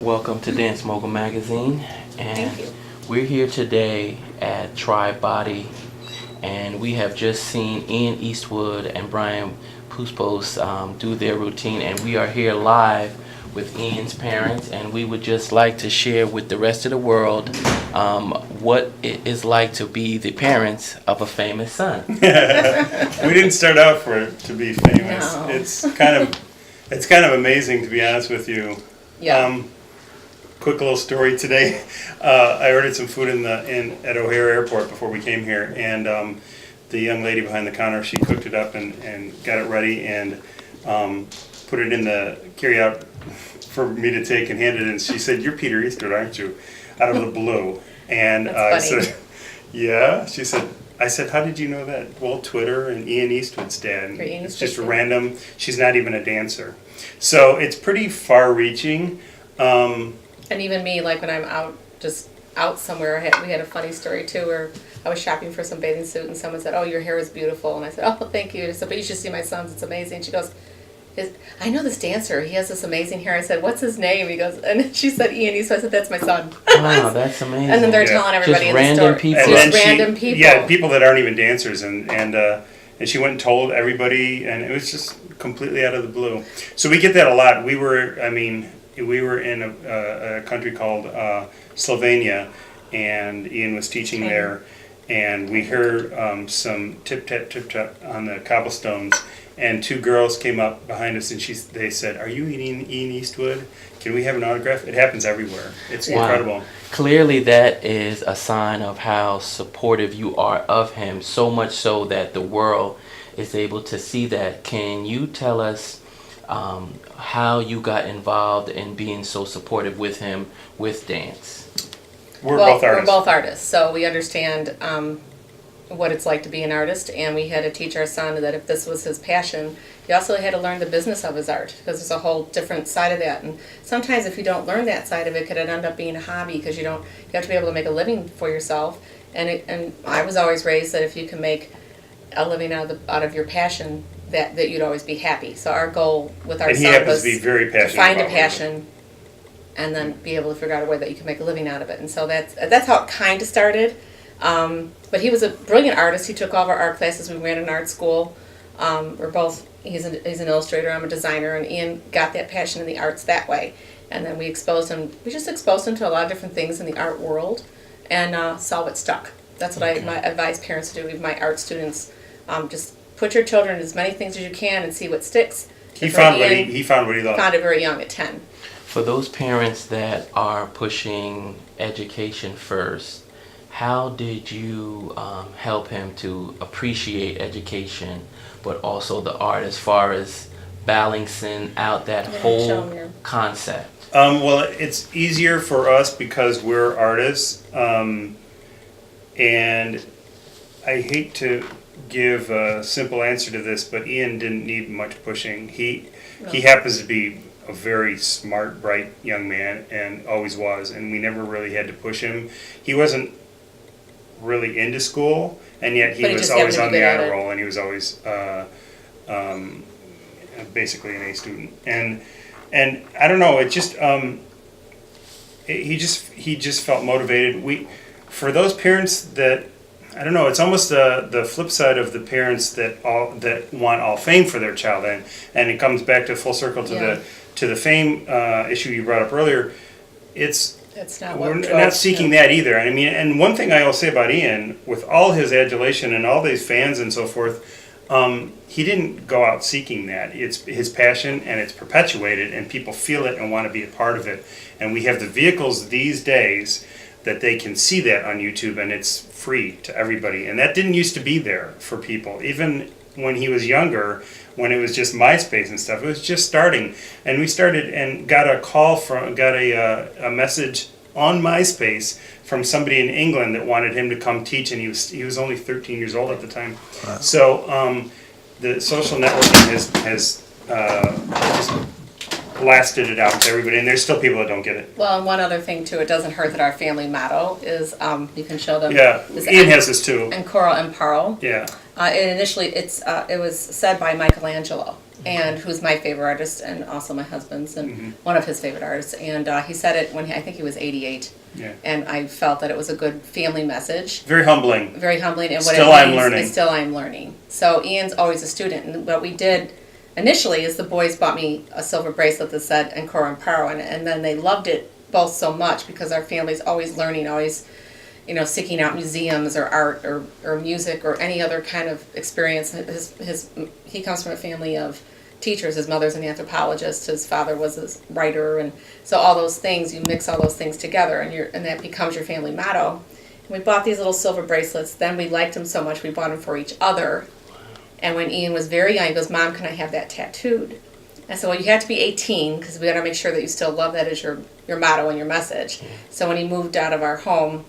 welcome to Dance Mogul Magazine. And Thank you. we're here today at Tribe Body, and we have just seen Ian Eastwood and Brian Puspos do their routine, and we are here live with Ian's parents, and we would just like to share with the rest of the world what it is like to be the parents of a famous son. We didn't start out for it to be famous. No. It's kind of amazing, to be honest with you. Yeah. Quick little story today. I ordered some food at O'Hare Airport before we came here, and the young lady behind the counter, she cooked it up and got it ready and put it in the carry-out for me to take and hand it in. She said, "You're Peter Eastwood, aren't you?" Out of the blue. And I said, "Yeah." She said, I said, "How did you know that?" "Well, Twitter and Ian Eastwood's dad." For Ian It's just Eastwood's dad. random. She's not even a dancer. So it's pretty far-reaching. And even me, like when I'm out somewhere, we had a funny story too, where I was shopping for some bathing suit and someone said, "Oh, your hair is beautiful." And I said, "Oh, thank you." I said, "But you should see my son's, it's amazing." She goes, "I know this dancer, he has this amazing hair." I said, "What's his name?" He goes, and she said, "Ian Eastwood." I said, "That's my son." Wow, that's amazing. And then they're Yeah. telling everybody Just in random the store. people. And Just then random people. Yeah, people that aren't even dancers, and she went and told everybody, and it was just completely out of the blue. So we get that a lot. We were in a country called Slovenia, and Ian was teaching there, and we heard some tip-tap on the cobblestones, and two girls came up behind us, and they said, "Are you Ian Eastwood? Can we have an autograph?" It happens everywhere. It's Wow. incredible. Clearly, that is a sign of how supportive you are of him, so much so that the world is able to see that. Can you tell us how you got involved in being so supportive with him with dance? We're both artists. We're both artists, so we understand what it's like to be an artist, and we had to teach our son that if this was his passion, he also had to learn the business of his art, because there's a whole different side of that. And sometimes if you don't learn that side of it, could end up being a hobby, because you have to be able to make a living for yourself. And I was always raised that if you can make a living out of your passion, that you'd always be happy. So our goal with our And he son happens was to be very to passionate find a about what he does. passion and then be able to figure out a way that you can make a living out of it. And so that's how it kind of started. But he was a brilliant artist. He took all of our art classes. We ran an art school. He's an illustrator, I'm a designer, and Ian got that passion in the arts that way. And then we just exposed him to a lot of different things in the art world, and saw what stuck. That's what I advise parents to do, even my art students. Just put your children in as many things as you can and see what sticks. He found what he loved. Found it very young at 10. For those parents that are pushing education first, how did you help him to appreciate education, but also the art, as far as balancing out that show whole 'em your- concept? Well, it's easier for us because we're artists, and I hate to give a simple answer to this, but Ian didn't need much pushing. He happens to be a very smart, bright young man, and always was, and we never really had to push him. He wasn't really into school, and yet he But he was just always happened on to be the good at honor it. roll, and he was always basically an A student. And I don't know, it just he just felt motivated. For those parents that, I don't know, it's almost the flip side of the parents that want all fame for their child, and it comes back to full circle to the fame issue you brought up earlier. That's not We're what not seeking that either. I mean, and one thing I will say about Ian, with all his adulation and all these fans and so forth, he didn't go out seeking that. It's his passion, and it's perpetuated, and people feel it and want to be a part of it. And we have the vehicles these days that they can see that on YouTube, and it's free to everybody. And that didn't used to be there for people. Even when he was younger, when it was just MySpace and stuff, it was just starting. And we started and got a message on MySpace from somebody in England that wanted him to come teach, and he was only 13 years old at the time. Wow. So the social networking has just blasted it out to everybody, and there's still people that don't get it. Well, and one other thing too, it doesn't hurt that our family motto is, you can show them. Yeah, is Ian has this too. Ancora Imparo. Yeah. And initially, it was said by Michelangelo. and who's my favorite artist and also my husband's and one of his favorite artists. And he said it when I think he was 88. Yeah. And I felt that it was a good family message. Very humbling. Very humbling. And what Still it I'm means learning. is still I'm learning. So Ian's always a student. And what we did initially is the boys bought me a silver bracelet that said Encore Amparo on it. And then they loved it both so much because our family's always learning, always, seeking out museums or art or music or any other kind of experience. He comes from a family of teachers. His mother's an anthropologist. His father was a writer, and so all those things, you mix all those things together, and that becomes your family motto. And we bought these little silver bracelets. Then we liked them so much we bought them for each other. And when Ian was very young, he goes, "Mom, can I have that tattooed?" I said, "Well, you have to be 18 because we got to make sure that you still love that as your motto and your message." So when he moved out of our home,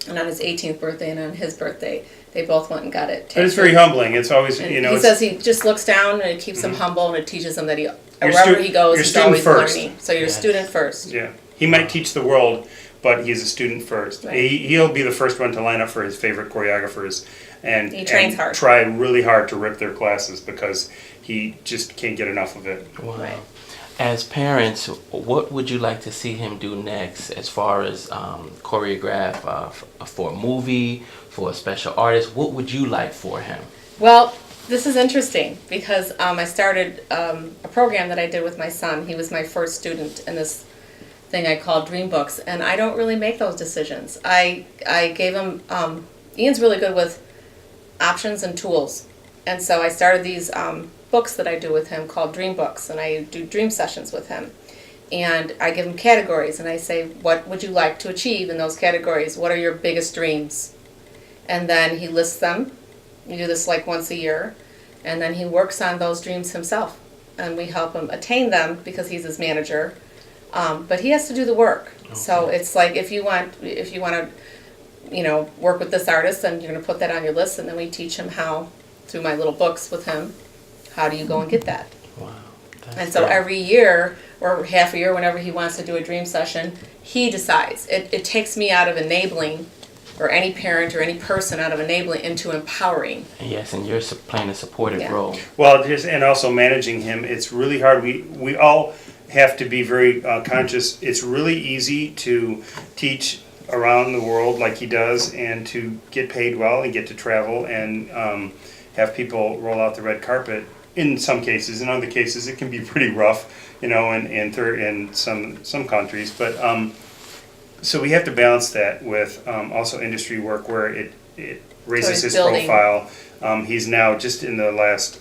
and on his 18th birthday and on his birthday, they both went and got it tattooed. But it's very humbling. It's always, And he says he just looks down and it keeps him humble and it teaches him that wherever stu- he goes, you're he's student always first. learning. So you're a Yes. student first. Yeah. He might teach the world, but he's a student first. Right. He'll be the first one to line up for his favorite choreographers and, He trains and hard. try really hard to rip their classes because he just can't get enough of it. Wow. Right. As parents, what would you like to see him do next as far as choreograph for a movie, for a special artist? What would you like for him? Well, this is interesting because I started a program that I did with my son. He was my first student in this thing I call Dream Books, and I don't really make those decisions. I gave him, Ian's really good with options and tools, and so I started these books that I do with him called Dream Books, and I do dream sessions with him. And I give him categories, and I say, what would you like to achieve in those categories? What are your biggest dreams? And then he lists them. We do this like once a year, and then he works on those dreams himself. And we help him attain them because he's his manager. But he has to do the work. Okay. So it's like if you want to, work with this artist, then you're going to put that on your list, and then we teach him how, through my little books with him, how do you go and get that? Wow. And so every year, or half a year, whenever he wants to do a dream session, he decides. It takes me out of enabling, or any parent or any person out of enabling into empowering. Yes, and you're playing a supportive Yeah. role. Well, and also managing him, it's really hard. We all have to be very conscious. It's really easy to teach around the world like he does and to get paid well and get to travel and have people roll out the red carpet. In some cases, in other cases, it can be pretty rough, in some countries. But so we have to balance that with also industry work where it raises he's his building. profile. He's now just in the last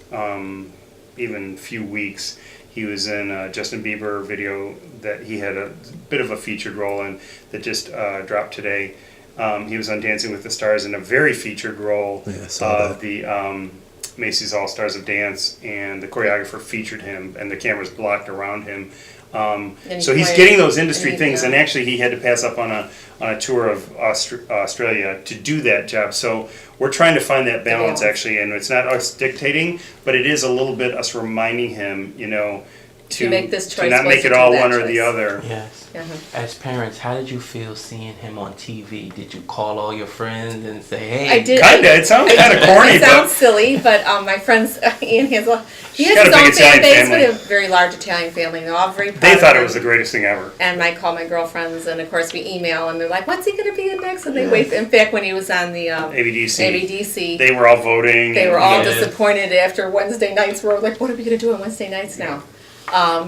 even few weeks. He was in a Justin Bieber video that he had a bit of a featured role in that just dropped today. He was on Dancing with the Stars in a very featured role of the Macy's All Stars of Dance, and the choreographer featured him, and the camera's blocked around him. So he's getting those industry things, and actually he had to pass up on a tour of Australia to do that job. So we're trying to find that balance actually, and it's not us dictating, but it is a little bit us reminding him, to make this choice, not was make to it do all that one or the choice. other. Yes. Uh-huh. As parents, how did you feel seeing him on TV? Did you call all your friends and say, "Hey"? I did. Kinda. It sounds kind of corny, It sounds but silly, but my friends, Ian has he She's has got his a own big fan Italian base, family. but a very large Italian family. They're all very proud they of thought it him. was the greatest thing ever. And I call my girlfriends, and of course we email, and they're like, "What's he going to be in next?" And they wait. In fact, when he was on the ABDC, They were all voting. they and, were all Yeah. disappointed after Wednesday nights. We're like, "What are we going to do on Wednesday nights now?"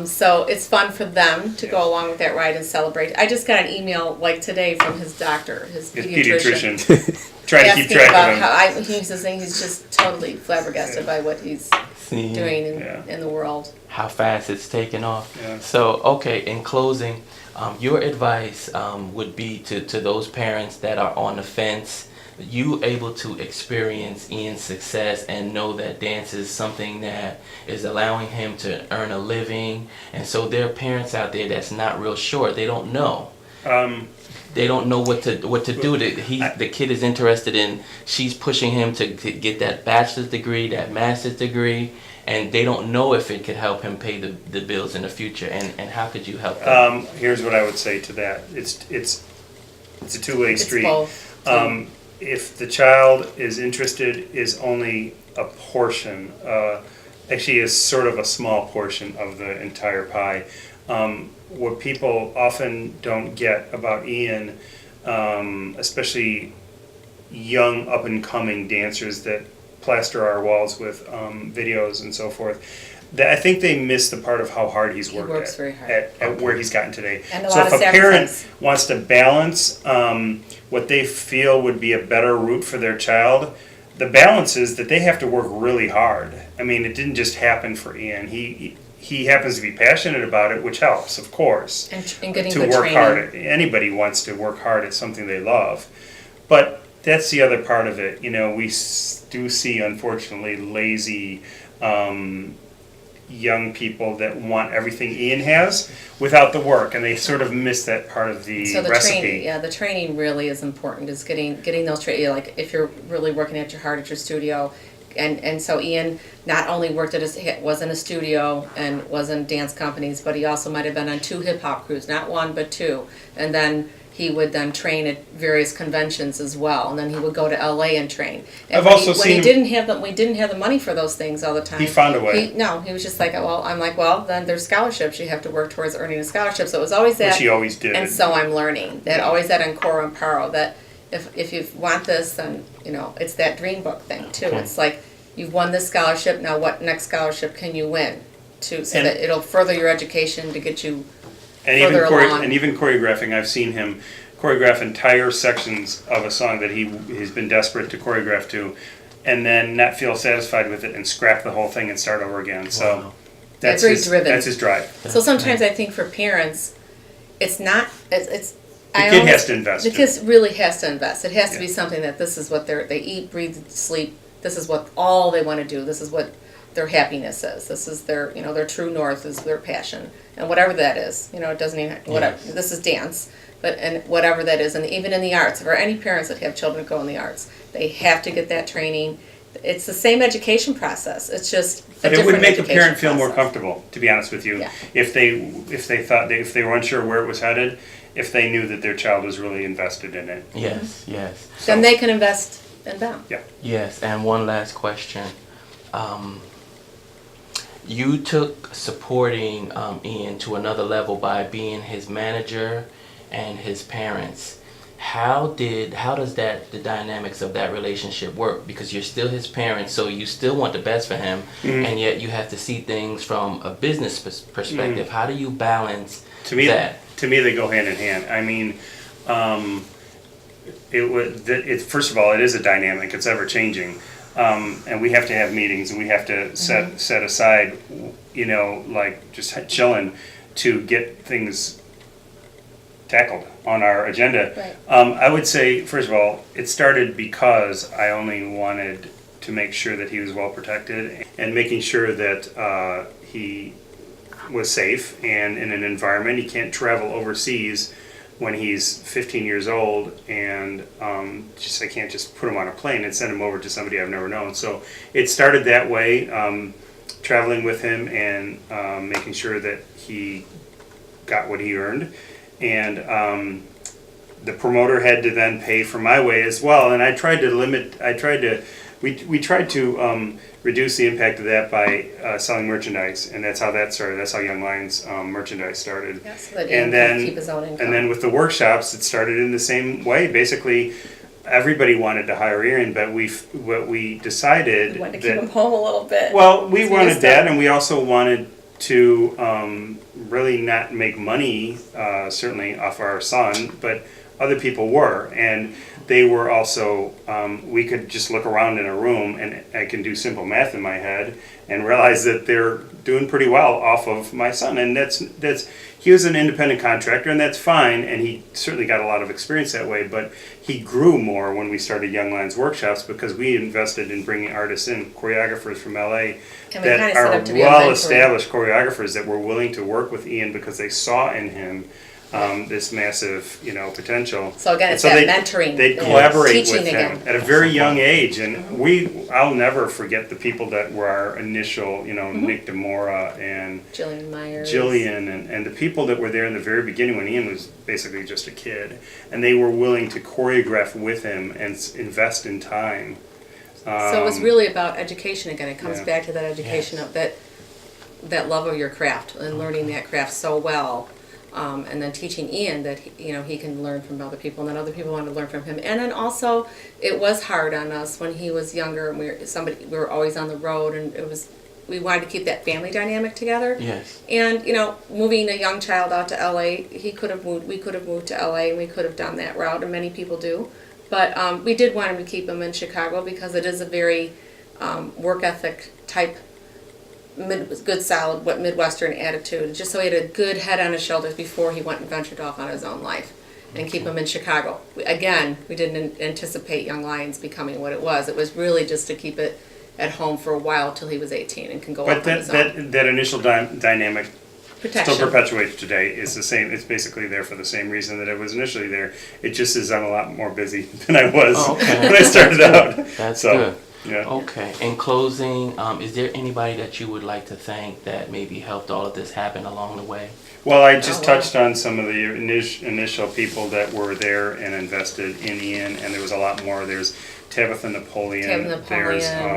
So it's fun for them to go along with that ride and celebrate. I just got an email like today from his doctor, his His pediatrician. pediatrician trying to keep asking track about of him. how he's just saying he's just totally flabbergasted by what he's See doing Yeah. in the world. how fast it's taken off. Yeah. So, okay, in closing, your advice would be to those parents that are on the fence. You able to experience Ian's success and know that dance is something that is allowing him to earn a living, and so there are parents out there that's not real sure. They don't know. They don't know what to do. The kid is interested in. She's pushing him to get that bachelor's degree, that master's degree, and they don't know if it could help him pay the bills in the future. And how could you help them? Here's what I would say to that. It's a two-way It's street. both. If the child is interested, is only a portion. actually is sort of a small portion of the entire pie. What people often don't get about Ian, especially young up and coming dancers that plaster our walls with videos and so forth, that I think they miss the part of how hard he's worked works very hard. at where he's gotten today. And a So lot if of a parent sacrifice. wants to balance what they feel would be a better route for their child, the balance is that they have to work really hard. I mean, it didn't just happen for Ian. He happens to be passionate about it, which helps, of course. And getting To good work training. hard. Anybody wants to work hard at something they love. But that's the other part of it. You know, we do see, unfortunately, lazy young people that want everything Ian has without the work, and they sort of miss that part of the So the recipe. training, yeah, the training really is important. Is getting those like if you're really working at your hard at your studio, and so Ian not only worked at was in a studio and was in dance companies, but he also might have been on 2 hip hop crews, not 1 but 2, and then he would then train at various conventions as well, and then he would go to LA and train. And I've when also when seen he him- didn't have the money for those things all the time. He found a way. He was just like, well, I'm like, well, then there's scholarships. You have to work towards earning a scholarship. So it was always that. Which he always did. And so I'm learning that always that Encore and Paro, that if you want this, then it's that dream book thing too. It's like you've won this scholarship. Now what next scholarship can you win so And- that it'll further your education to get you And further along. and even choreographing, I've seen him choreograph entire sections of a song that he's been desperate to choreograph to, and then not feel satisfied with it and scrap the whole thing and start over again. So Wow. that's Very his, driven. That's his drive. So sometimes I think for parents, it's not. It's. The kid has to invest. The kid really has to invest. It has to Yeah. be something that this is what they eat, breathe, sleep. This is what all they want to do. This is what their happiness is. This is their their true north is their passion, and whatever that is. It doesn't even whatever. Yes. This is dance, but and whatever that is, and even in the arts. For any parents that have children that go in the arts, they have to get that training. It's the same education process. It's just But a it would different make a education parent feel more process. comfortable, to be honest with you, Yeah. if they were unsure where it was headed, if they knew that their child was really invested in it. Yes, yes. Then they can invest in them. Yes, and one last question. You took supporting Ian to another level by being his manager and his parents. How does the dynamics of that relationship work? Because you're still his parents, so you still want the best for him, and yet you have to see things from a business perspective. How do you balance that? To me, they go hand in hand. I mean, first of all, it is a dynamic. It's ever changing, and we have to have meetings, and we have to set aside, like just chilling to get things tackled on our agenda. Right. I would say, first of all, it started because I only wanted to make sure that he was well protected and making sure that he was safe and in an environment. He can't travel overseas when he's 15 years old, and I can't just put him on a plane and send him over to somebody I've never known. So it started that way, traveling with him and making sure that he got what he earned. And the promoter had to then pay for my way as well. And we tried to reduce the impact of that by selling merchandise, and that's how that started. That's how Young Lions merchandise started. Yeah, so that And Ian then can keep his own income. and then with the workshops, it started in the same way. Basically, everybody wanted to hire Ian, but what we decided We wanted to that keep him home a little bit. well, we So wanted just, that, and we also wanted to really not make money, certainly off our son, but other people were, and they were also. We could just look around in a room, and I can do simple math in my head and realize that they're doing pretty well off of my son, and that's. He was an independent contractor, and that's fine, and he certainly got a lot of experience that way, but he grew more when we started Young Lions workshops because we invested in bringing artists in, choreographers from LA And we that kinda set are up to be a well-established choreographers that were willing to work with Ian because they saw in him this massive, potential. So again, And it's so that they- mentoring, They yeah, collaborate teaching with him again. at a very young age, and I'll never forget the people that were our initial, Nick DeMora and Jillian Myers. Jillian and the people that were there in the very beginning when Ian was basically just a kid, and they were willing to choreograph with him and invest in time So it was really about education again. It comes Yeah. back to that education Yes. of that love of your craft and learning that craft so well, and then teaching Ian that he can learn from other people, and then other people want to learn from him. And then also, it was hard on us when he was younger, and we were always on the road, and we wanted to keep that family dynamic together. Yes. And moving a young child out to LA, we could have moved to LA, and we could have done that route, and many people do. But we did want him to keep him in Chicago because it is a very work ethic type, good solid Midwestern attitude. Just so he had a good head on his shoulders before he went and ventured off on his own life, and keep him in Chicago. We didn't anticipate Young Lions becoming what it was. It was really just to keep it at home for a while till he was 18 and can go But off on his own. that initial dynamic Protection. still perpetuates today. Is the same. It's basically there for the same reason that it was initially there. It just is I'm a lot more busy than I was when I started out. That's So, good. Yeah. Okay. In closing, is there anybody that you would like to thank that maybe helped all of this happen along the way? Well, I just wow. touched on some of the initial people that were there and invested in Ian, and there was a lot more. There's Tabitha Napoleon, there's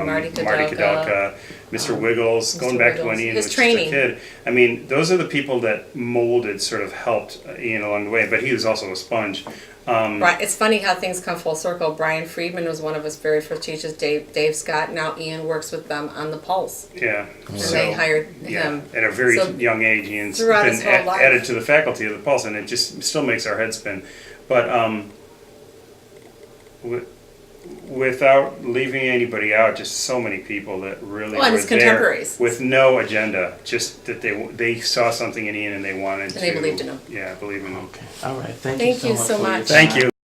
Marty Marty Kadalka, Mr. Wiggles, going Mr. back to when Wiggles. Ian His was training. just a kid. I mean, those are the people that molded, sort of helped Ian along the way, but he was also a sponge. Right. It's funny how things come full circle. Brian Friedman was one of his very first teachers. Dave Scott. Now Ian works with them on the Pulse. Yeah. And they hired him. At a very So, young age, Ian's throughout been his whole life. added to the faculty of the Pulse, and it just still makes our head spin. But without leaving anybody out, just so many people that really Well, and were his there contemporaries. with no agenda, just that they saw something in Ian and they wanted to. And they believed in him. Yeah, believe in him. Okay. All right. Thank Thank you you so so much. for your much. Thank time. you.